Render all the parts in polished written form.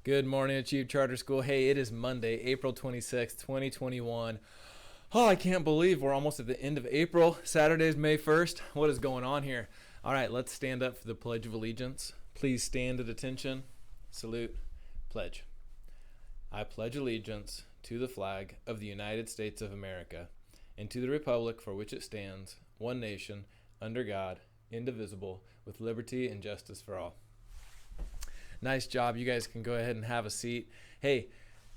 Good morning, Achieve Charter School. Hey, it is Monday, April 26th, 2021. Oh, I can't believe we're almost at the end of April. Saturday's May 1st. What is going on here? All right, let's stand up for the Pledge of Allegiance. Please stand at attention. Salute. Pledge. I pledge allegiance to the flag of the United States of America and to the republic for which it stands, one nation, under God, indivisible, with liberty and justice for all. Nice job. You guys can go ahead and have a seat. Hey,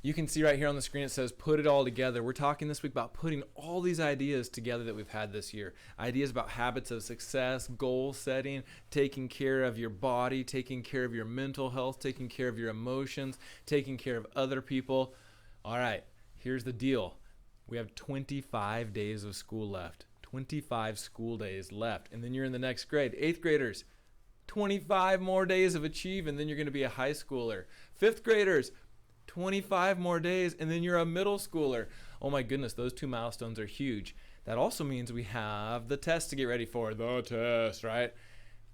you can see right here on the screen it says put it all together. We're talking this week about putting all these ideas together that we've had this year. Ideas about habits of success, goal setting, taking care of your body, taking care of your mental health, taking care of your emotions, taking care of other people. All right, here's the deal. We have 25 days of school left. 25 school days left. And then you're in the next grade. 8th graders, 25 more days of Achieve, and then you're going to be a high schooler. 5th graders, 25 more days, and then you're a middle schooler. Oh my goodness, those two milestones are huge. That also means we have the test to get ready for. The test, right?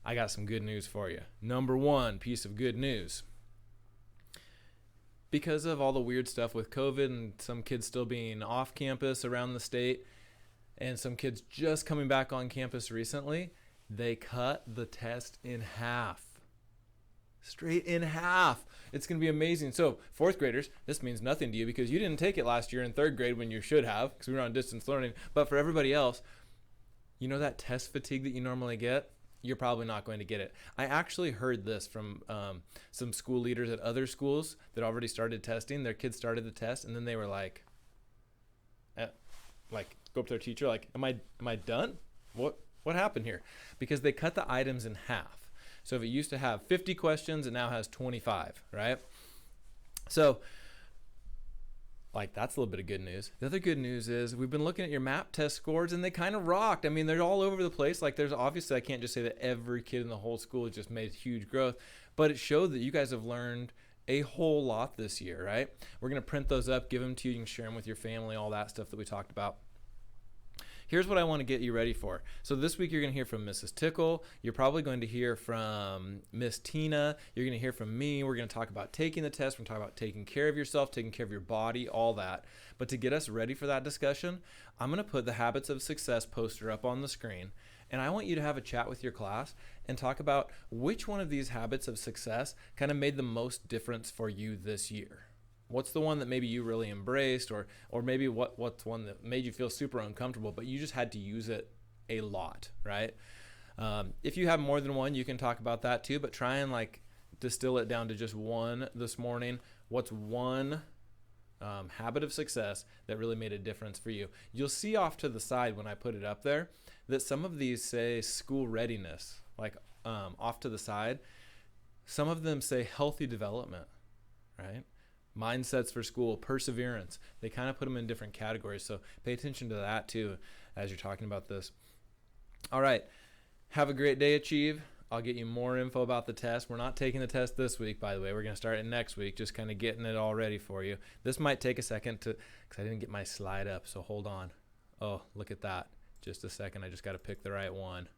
I got some good news for you. Number one piece of good news. Because of all the weird stuff with COVID and some kids still being off campus around the state, and some kids just coming back on campus recently, they cut the test in half. Straight in half. It's going to be amazing. So, 4th graders, this means nothing to you because you didn't take it last year in 3rd grade when you should have because we were on distance learning. But for everybody else, you know that test fatigue that you normally get? You're probably not going to get it. I actually heard this from some school leaders at other schools that already started testing. Their kids started the test, and then they were like go up to their teacher, like, am I done? What happened here? Because they cut the items in half. So if it used to have 50 questions, it now has 25, right? So, that's a little bit of good news. The other good news is we've been looking at your MAP test scores, and they kind of rocked. I mean, they're all over the place. There's obviously, I can't just say that every kid in the whole school has just made huge growth, but it showed that you guys have learned a whole lot this year, right? We're going to print those up, give them to you. You can share them with your family, all that stuff that we talked about. Here's what I want to get you ready for. So this week you're going to hear from Mrs. Tickle. You're probably going to hear from Miss Tina. You're going to hear from me. We're going to talk about taking the test. We're going to talk about taking care of yourself, taking care of your body, all that. But to get us ready for that discussion, I'm going to put the Habits of Success poster up on the screen. And I want you to have a chat with your class and talk about which one of these habits of success kind of made the most difference for you this year. What's the one that maybe you really embraced, or maybe what's one that made you feel super uncomfortable, but you just had to use it a lot, right? If you have more than one, you can talk about that too, but try and distill it down to just one this morning. What's one habit of success that really made a difference for you? You'll see off to the side when I put it up there that some of these say school readiness, off to the side. Some of them say healthy development, right? Mindsets for school, perseverance. They kind of put them in different categories. So pay attention to that too as you're talking about this. All right. Have a great day, Achieve. I'll get you more info about the test. We're not taking the test this week, by the way. We're going to start it next week, just kind of getting it all ready for you. This might take a second because I didn't get my slide up, so hold on. Oh, look at that. Just a second. I just got to pick the right one.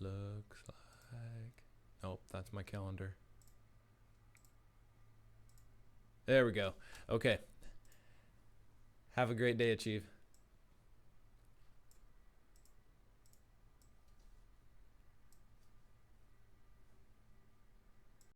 Looks like... Nope, that's my calendar. There we go. Okay. Have a great day, Achieve.